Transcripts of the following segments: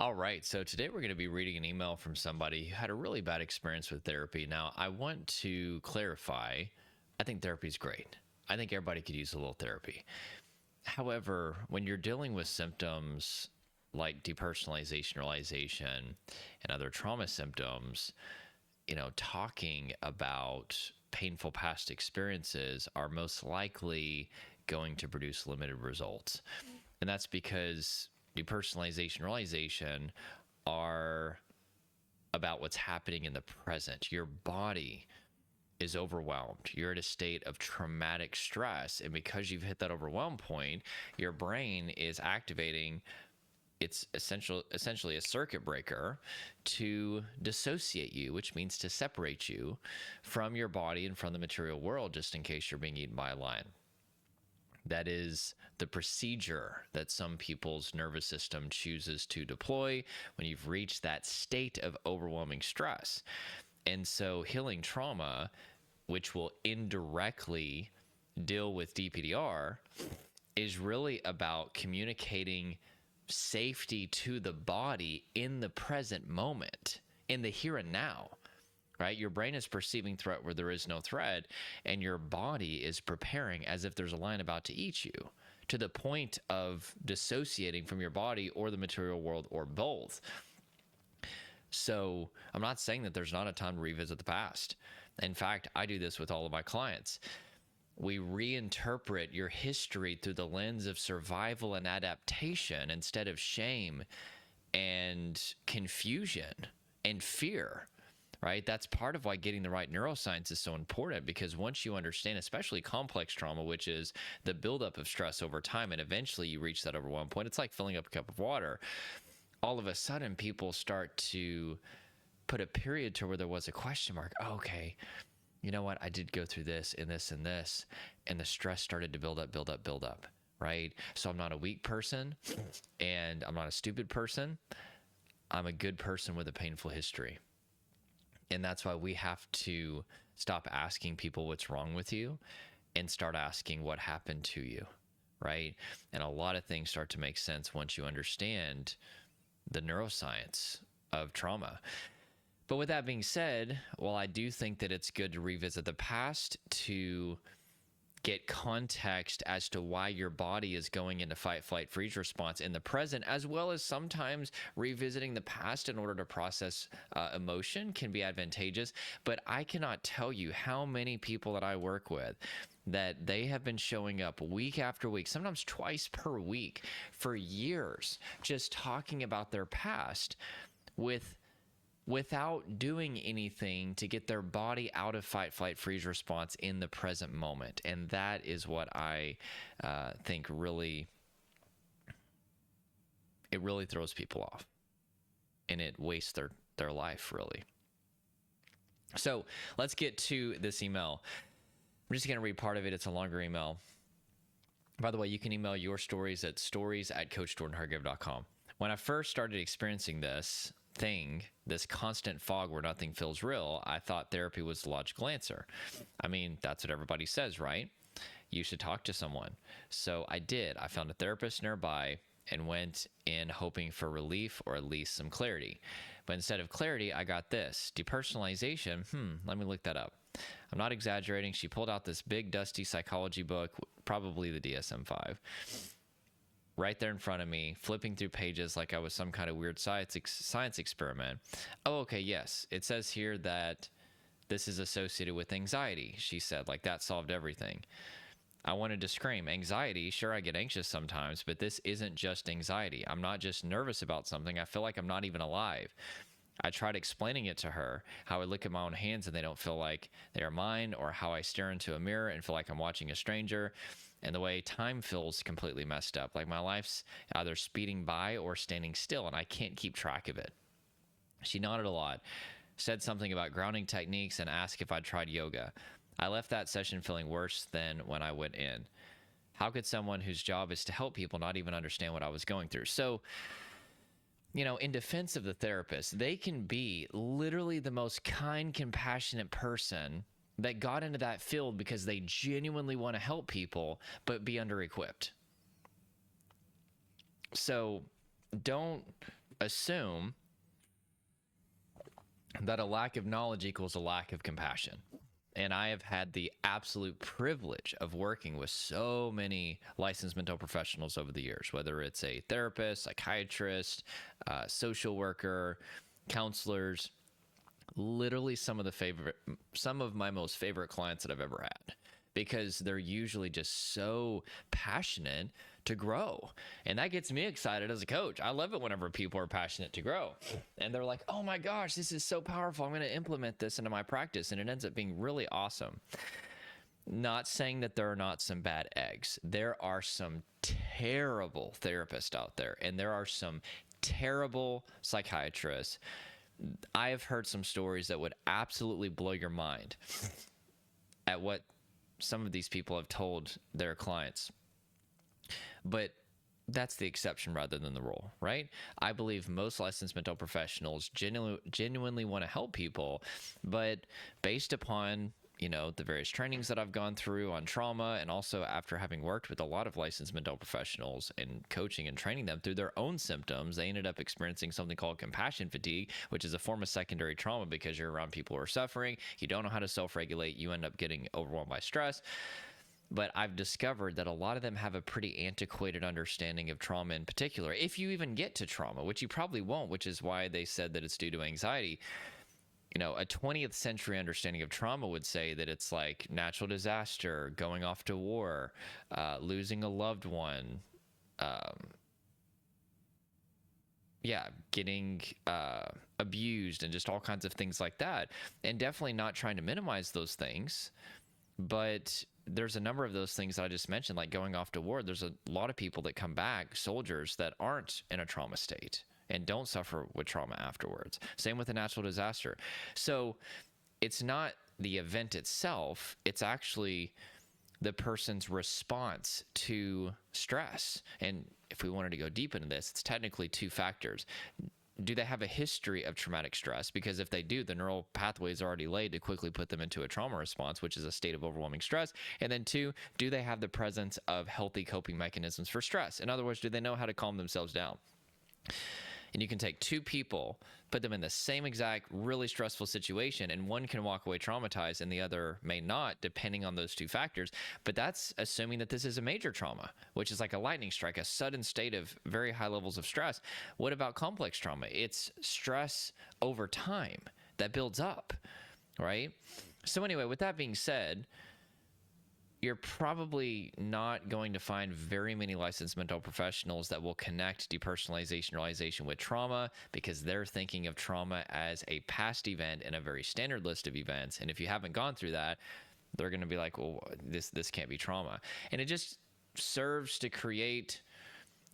All right, so today we're going to be reading an email from somebody who had a really bad experience with therapy. Now, I want to clarify, I think therapy is great. I think everybody could use a little therapy. However, when you're dealing with symptoms like depersonalization, realization, and other trauma symptoms, talking about painful past experiences are most likely going to produce limited results. And that's because depersonalization, realization are about what's happening in the present. Your body is overwhelmed. You're at a state of traumatic stress. And because you've hit that overwhelm point, your brain is activating its essentially a circuit breaker to dissociate you, which means to separate you from your body and from the material world, just in case you're being eaten by a lion. That is the procedure that some people's nervous system chooses to deploy when you've reached that state of overwhelming stress. And so healing trauma, which will indirectly deal with DPDR, is really about communicating safety to the body in the present moment, in the here and now. Right? Your brain is perceiving threat where there is no threat, and your body is preparing as if there's a lion about to eat you, to the point of dissociating from your body or the material world or both. So I'm not saying that there's not a time to revisit the past. In fact, I do this with all of my clients. We reinterpret your history through the lens of survival and adaptation instead of shame and confusion and fear. Right? That's part of why getting the right neuroscience is so important, because once you understand, especially complex trauma, which is the buildup of stress over time, and eventually you reach that over one point, it's like filling up a cup of water. All of a sudden, people start to put a period to where there was a question mark. Oh, okay, you know what? I did go through this and this and this, and the stress started to build up, right? So I'm not a weak person, and I'm not a stupid person. I'm a good person with a painful history. And that's why we have to stop asking people what's wrong with you and start asking what happened to you, right? And a lot of things start to make sense once you understand the neuroscience of trauma. But with that being said, while I do think that it's good to revisit the past to get context as to why your body is going into fight, flight, freeze response in the present, as well as sometimes revisiting the past in order to process emotion can be advantageous. But I cannot tell you how many people that I work with that they have been showing up week after week, sometimes twice per week for years, just talking about their past without doing anything to get their body out of fight, flight, freeze response in the present moment. And that is what I think really throws people off, and it wastes their life, really. So let's get to this email. I'm just going to read part of it. It's a longer email. By the way, you can email your stories at stories@coachjordanhardgrave.com. When I first started experiencing this constant fog where nothing feels real, I thought therapy was the logical answer. I mean, that's what everybody says, right? You should talk to someone. So I did. I found a therapist nearby and went in hoping for relief or at least some clarity. But instead of clarity, I got this. Depersonalization, let me look that up. I'm not exaggerating. She pulled out this big, dusty psychology book, probably the DSM-5. Right there in front of me, flipping through pages like I was some kind of weird science experiment. Oh, okay, yes. It says here that this is associated with anxiety, she said, like that solved everything. I wanted to scream. Anxiety, sure, I get anxious sometimes, but this isn't just anxiety. I'm not just nervous about something. I feel like I'm not even alive. I tried explaining it to her, how I look at my own hands and they don't feel like they are mine, or how I stare into a mirror and feel like I'm watching a stranger. And the way time feels completely messed up. Like my life's either speeding by or standing still, and I can't keep track of it. She nodded a lot, said something about grounding techniques, and asked if I'd tried yoga. I left that session feeling worse than when I went in. How could someone whose job is to help people not even understand what I was going through? So, in defense of the therapist, they can be literally the most kind, compassionate person that got into that field because they genuinely want to help people, but be under-equipped. So don't assume that a lack of knowledge equals a lack of compassion. And I have had the absolute privilege of working with so many licensed mental professionals over the years, whether it's a therapist, psychiatrist, social worker, counselors, literally some of my most favorite clients that I've ever had, because they're usually just so passionate to grow. And that gets me excited as a coach. I love it whenever people are passionate to grow and they're like, oh my gosh, this is so powerful. I'm going to implement this into my practice. And it ends up being really awesome. Not saying that there are not some bad eggs. There are some terrible therapists out there, and there are some terrible psychiatrists. I have heard some stories that would absolutely blow your mind at what some of these people have told their clients. But that's the exception rather than the rule, right? I believe most licensed mental professionals genuinely want to help people, but based upon the various trainings that I've gone through on trauma, and also after having worked with a lot of licensed mental professionals and coaching and training them through their own symptoms, they ended up experiencing something called compassion fatigue, which is a form of secondary trauma because you're around people who are suffering. You don't know how to self-regulate. You end up getting overwhelmed by stress. But I've discovered that a lot of them have a pretty antiquated understanding of trauma in particular, if you even get to trauma, which you probably won't, which is why they said that it's due to anxiety. A 20th century understanding of trauma would say that it's like natural disaster, going off to war, losing a loved one, getting abused, and just all kinds of things like that. And definitely not trying to minimize those things, but there's a number of those things that I just mentioned, like going off to war. There's a lot of people that come back, soldiers, that aren't in a trauma state and don't suffer with trauma afterwards. Same with a natural disaster. So it's not the event itself, it's actually the person's response to stress. And if we wanted to go deep into this, it's technically two factors. Do they have a history of traumatic stress? Because if they do, the neural pathways are already laid to quickly put them into a trauma response, which is a state of overwhelming stress. And then two, do they have the presence of healthy coping mechanisms for stress? In other words, do they know how to calm themselves down? And you can take two people, put them in the same exact really stressful situation, and one can walk away traumatized and the other may not, depending on those two factors. But that's assuming that this is a major trauma, which is like a lightning strike, a sudden state of very high levels of stress. What about complex trauma? It's stress over time that builds up, right? So anyway, with that being said, you're probably not going to find very many licensed mental professionals that will connect depersonalization realization with trauma, because they're thinking of trauma as a past event in a very standard list of events. And if you haven't gone through that, they're going to be like, well, this can't be trauma. And it just serves to create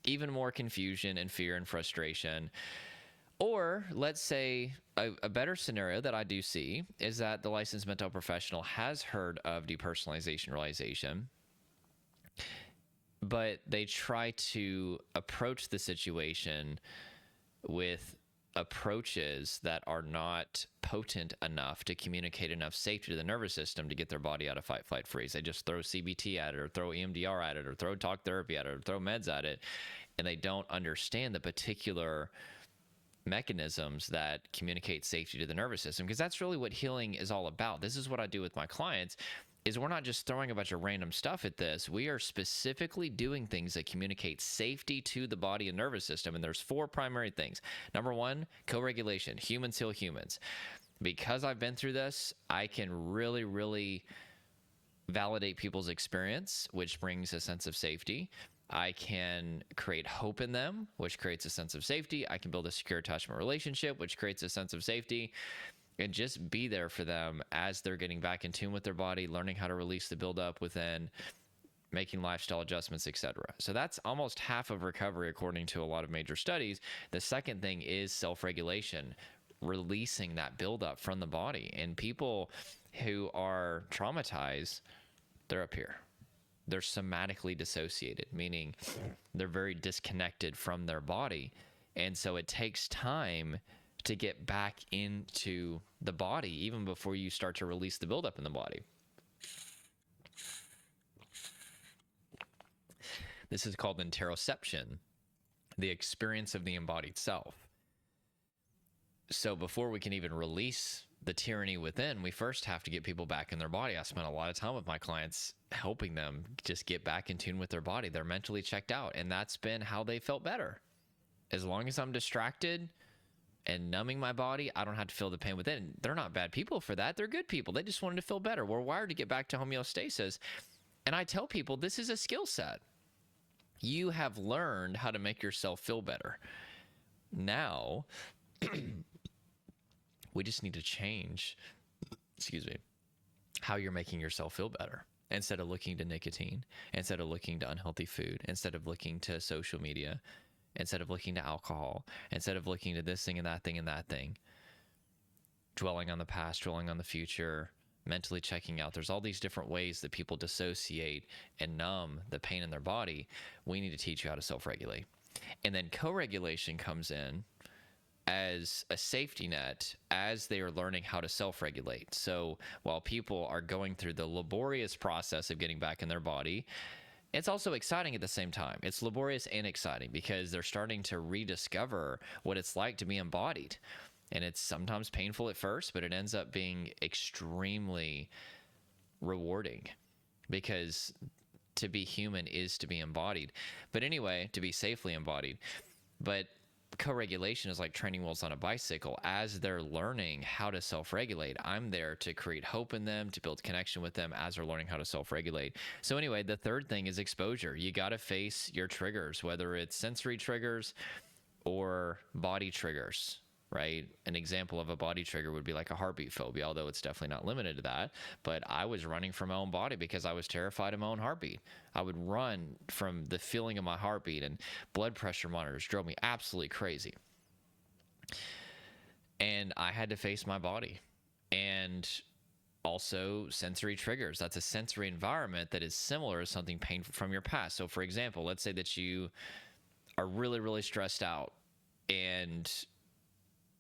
even more confusion and fear and frustration. Or let's say a better scenario that I do see is that the licensed mental professional has heard of depersonalization realization, but they try to approach the situation with approaches that are not potent enough to communicate enough safety to the nervous system to get their body out of fight, flight, freeze. They just throw CBT at it, or throw EMDR at it, or throw talk therapy at it, or throw meds at it, and they don't understand the particular mechanisms that communicate safety to the nervous system, because that's really what healing is all about. This is what I do with my clients, is we're not just throwing a bunch of random stuff at this. We are specifically doing things that communicate safety to the body and nervous system. And there's four primary things. Number one, co-regulation. Humans heal humans. Because I've been through this, I can really, really validate people's experience, which brings a sense of safety. I can create hope in them, which creates a sense of safety. I can build a secure attachment relationship, which creates a sense of safety, and just be there for them as they're getting back in tune with their body, learning how to release the buildup within, making lifestyle adjustments, etc. So that's almost half of recovery, according to a lot of major studies. The second thing is self-regulation, releasing that buildup from the body. And people who are traumatized, they're up here. They're somatically dissociated, meaning they're very disconnected from their body. And so it takes time to get back into the body, even before you start to release the buildup in the body. This is called interoception, the experience of the embodied self. So before we can even release the tyranny within, we first have to get people back in their body. I spent a lot of time with my clients helping them just get back in tune with their body. They're mentally checked out, and that's been how they felt better. As long as I'm distracted and numbing my body, I don't have to feel the pain within. They're not bad people for that. They're good people. They just wanted to feel better. We're wired to get back to homeostasis. And I tell people this is a skill set. You have learned how to make yourself feel better. Now, we just need to change, how you're making yourself feel better. Instead of looking to nicotine, instead of looking to unhealthy food, instead of looking to social media, instead of looking to alcohol, instead of looking to this thing and that thing and that thing, dwelling on the past, dwelling on the future, mentally checking out. There's all these different ways that people dissociate and numb the pain in their body. We need to teach you how to self-regulate. And then co-regulation comes in as a safety net as they are learning how to self-regulate. So while people are going through the laborious process of getting back in their body, it's also exciting at the same time. It's laborious and exciting because they're starting to rediscover what it's like to be embodied. And it's sometimes painful at first, but it ends up being extremely rewarding because to be human is to be embodied. But anyway, to be safely embodied. But co-regulation is like training wheels on a bicycle. As they're learning how to self-regulate, I'm there to create hope in them, to build connection with them as they're learning how to self-regulate. So anyway, the third thing is exposure. You got to face your triggers, whether it's sensory triggers or body triggers, right? An example of a body trigger would be like a heartbeat phobia, although it's definitely not limited to that. But I was running from my own body because I was terrified of my own heartbeat. I would run from the feeling of my heartbeat, and blood pressure monitors drove me absolutely crazy. And I had to face my body. And also sensory triggers. That's a sensory environment that is similar to something painful from your past. So for example, let's say that you are really, really stressed out and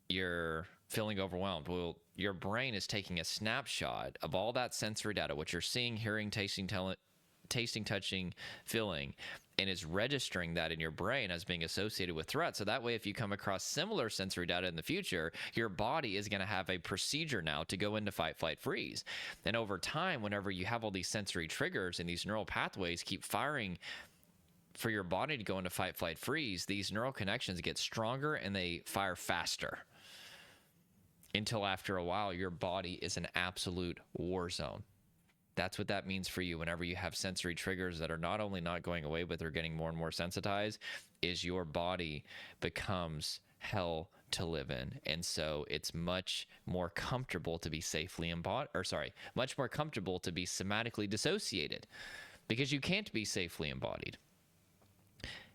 you're feeling overwhelmed. Well, your brain is taking a snapshot of all that sensory data, what you're seeing, hearing, tasting, touching, feeling, and is registering that in your brain as being associated with threat. So that way, if you come across similar sensory data in the future, your body is going to have a procedure now to go into fight, flight, freeze. And over time, whenever you have all these sensory triggers and these neural pathways keep firing for your body to go into fight, flight, freeze, these neural connections get stronger and they fire faster. Until after a while, your body is an absolute war zone. That's what that means for you whenever you have sensory triggers that are not only not going away, but they're getting more and more sensitized, is your body becomes hell to live in. And so it's much more comfortable to be much more comfortable to be somatically dissociated because you can't be safely embodied.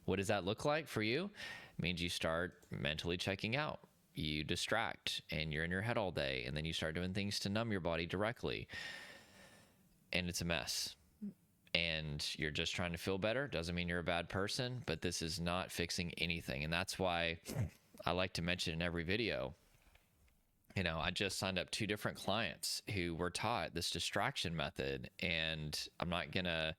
What does that look like for you? It means you start mentally checking out. You distract and you're in your head all day, and then you start doing things to numb your body directly, and it's a mess. And you're just trying to feel better. Doesn't mean you're a bad person, but this is not fixing anything. And that's why I like to mention in every video, I just signed up 2 different clients who were taught this distraction method, and I'm not gonna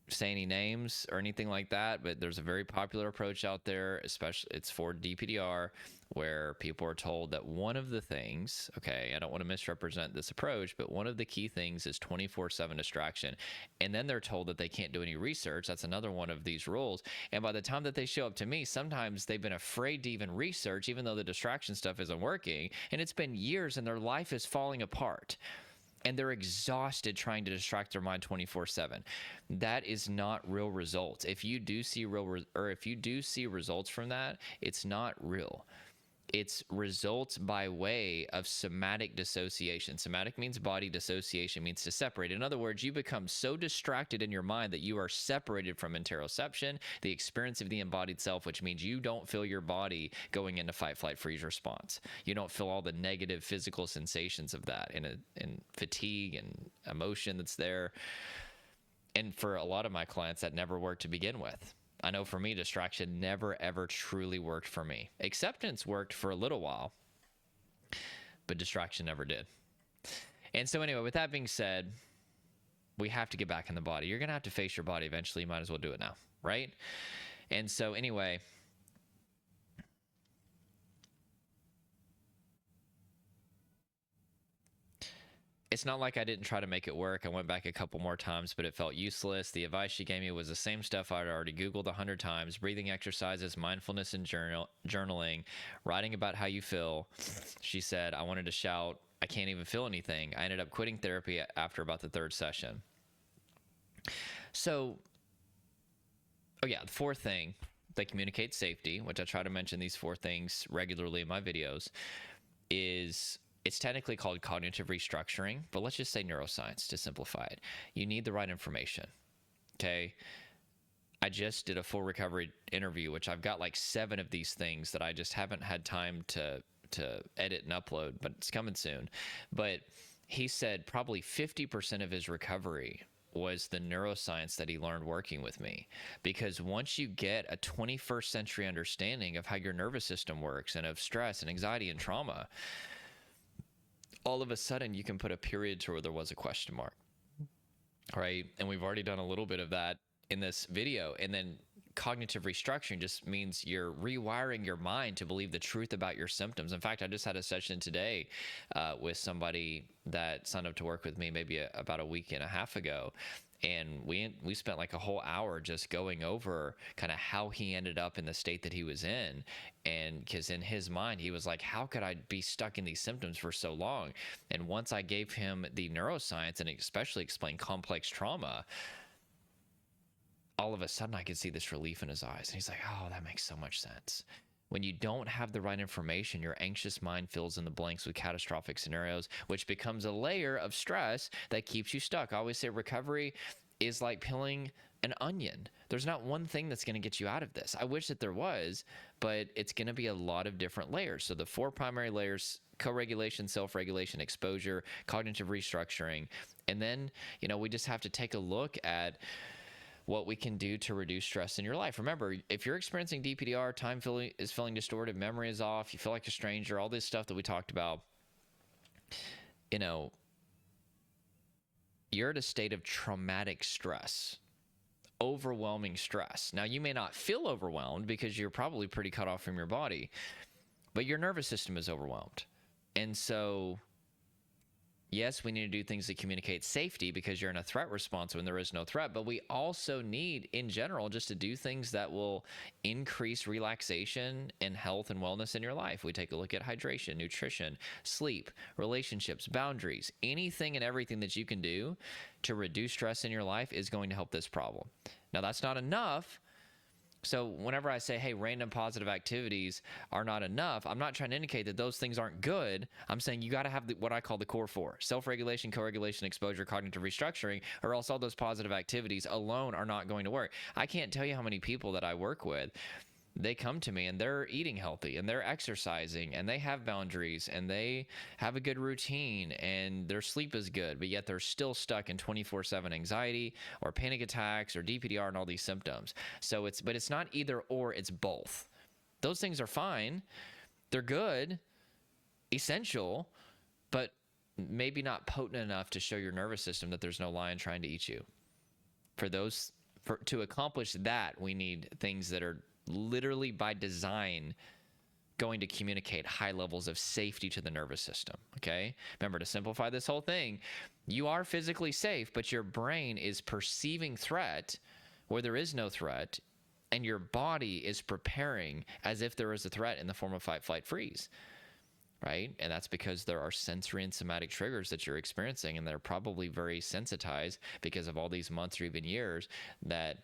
say any names or anything like that, but there's a very popular approach out there, especially it's for DPDR, where people are told that one of the things, I don't want to misrepresent this approach, but one of the key things is 24/7 distraction. And then they're told that they can't do any research. That's another one of these rules. And by the time that they show up to me, sometimes they've been afraid to even research, even though the distraction stuff isn't working. And it's been years and their life is falling apart. And they're exhausted trying to distract their mind 24/7. That is not real results. If you do see results from that, it's not real. It's results by way of somatic dissociation. Somatic means body, dissociation means to separate. In other words, you become so distracted in your mind that you are separated from interoception, the experience of the embodied self, which means you don't feel your body going into fight, flight, freeze response. You don't feel all the negative physical sensations of that and fatigue and emotion that's there. And for a lot of my clients, that never worked to begin with. I know for me, distraction never, ever truly worked for me. Acceptance worked for a little while, but distraction never did. And so anyway, with that being said, we have to get back in the body. You're going to have to face your body eventually. You might as well do it now, right? And so anyway, It's not like I didn't try to make it work. I went back a couple more times, but it felt useless. The advice she gave me was the same stuff I'd already Googled 100 times: breathing exercises, mindfulness and journaling, writing about how you feel. She said, I wanted to shout, I can't even feel anything. I ended up quitting therapy after about the third session. So, oh yeah, the fourth thing, they communicate safety, which I try to mention these four things regularly in my videos, is it's technically called cognitive restructuring, but let's just say neuroscience to simplify it. You need the right information, okay? I just did a full recovery interview, which I've got like 7 of these things that I just haven't had time to edit and upload, but it's coming soon. But he said probably 50% of his recovery was the neuroscience that he learned working with me. Because once you get a 21st century understanding of how your nervous system works and of stress and anxiety and trauma, all of a sudden you can put a period to where there was a question mark, right? And we've already done a little bit of that in this video. And then cognitive restructuring just means you're rewiring your mind to believe the truth about your symptoms. In fact, I just had a session today with somebody that signed up to work with me maybe about a week and a half ago. And we spent like a whole hour just going over kind of how he ended up in the state that he was in. And because in his mind, he was like, how could I be stuck in these symptoms for so long? And once I gave him the neuroscience and especially explained complex trauma, all of a sudden I could see this relief in his eyes. And he's like, oh, that makes so much sense. When you don't have the right information, your anxious mind fills in the blanks with catastrophic scenarios, which becomes a layer of stress that keeps you stuck. I always say recovery is like peeling an onion. There's not one thing that's going to get you out of this. I wish that there was, but it's going to be a lot of different layers. So the 4 primary layers: co-regulation, self-regulation, exposure, cognitive restructuring. And then, we just have to take a look at what we can do to reduce stress in your life. Remember, if you're experiencing DPDR, time is feeling distorted, memory is off, you feel like a stranger, all this stuff that we talked about, you're at a state of traumatic stress, overwhelming stress. Now, you may not feel overwhelmed because you're probably pretty cut off from your body, but your nervous system is overwhelmed. And so, yes, we need to do things that communicate safety because you're in a threat response when there is no threat. But we also need, in general, just to do things that will increase relaxation and health and wellness in your life. We take a look at hydration, nutrition, sleep, relationships, boundaries. Anything and everything that you can do to reduce stress in your life is going to help this problem. Now, that's not enough. So whenever I say, hey, random positive activities are not enough, I'm not trying to indicate that those things aren't good. I'm saying you got to have what I call the core 4: self-regulation, co-regulation, exposure, cognitive restructuring, or else all those positive activities alone are not going to work. I can't tell you how many people that I work with, they come to me and they're eating healthy and they're exercising and they have boundaries and they have a good routine and their sleep is good, but yet they're still stuck in 24/7 anxiety or panic attacks or DPDR and all these symptoms. So it's not either or, it's both. Those things are fine. They're good, essential, but maybe not potent enough to show your nervous system that there's no lion trying to eat you. To accomplish that, we need things that are literally by design going to communicate high levels of safety to the nervous system, okay? Remember, to simplify this whole thing, you are physically safe, but your brain is perceiving threat where there is no threat, and your body is preparing as if there is a threat in the form of fight, flight, freeze, right? And that's because there are sensory and somatic triggers that you're experiencing, and they're probably very sensitized because of all these months or even years that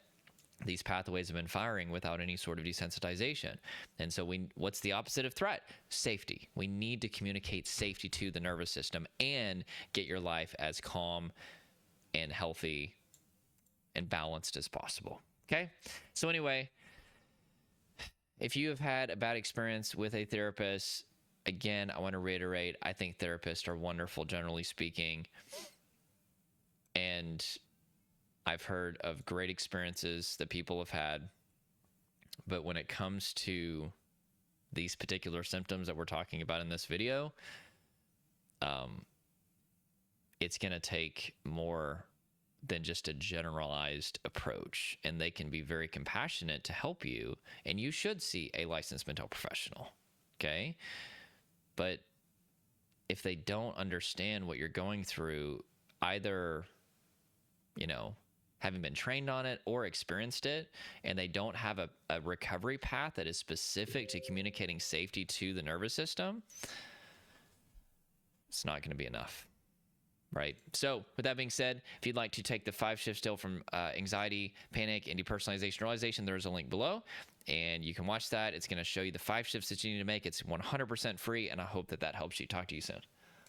these pathways have been firing without any sort of desensitization. And so what's the opposite of threat? Safety. We need to communicate safety to the nervous system and get your life as calm and healthy and balanced as possible. Okay? So anyway, if you have had a bad experience with a therapist, again, I want to reiterate, I think therapists are wonderful, generally speaking. And I've heard of great experiences that people have had, but when it comes to these particular symptoms that we're talking about in this video, it's going to take more than just a generalized approach, and they can be very compassionate to help you, and you should see a licensed mental professional, okay? But if they don't understand what you're going through, either, having been trained on it or experienced it, and they don't have a recovery path that is specific to communicating safety to the nervous system, it's not going to be enough. Right. So with that being said, if you'd like to take the 5 shifts still from anxiety, panic, and depersonalization realization, there's a link below and you can watch that. It's going to show you the 5 shifts that you need to make. It's 100% free. And I hope that helps you. Talk to you soon.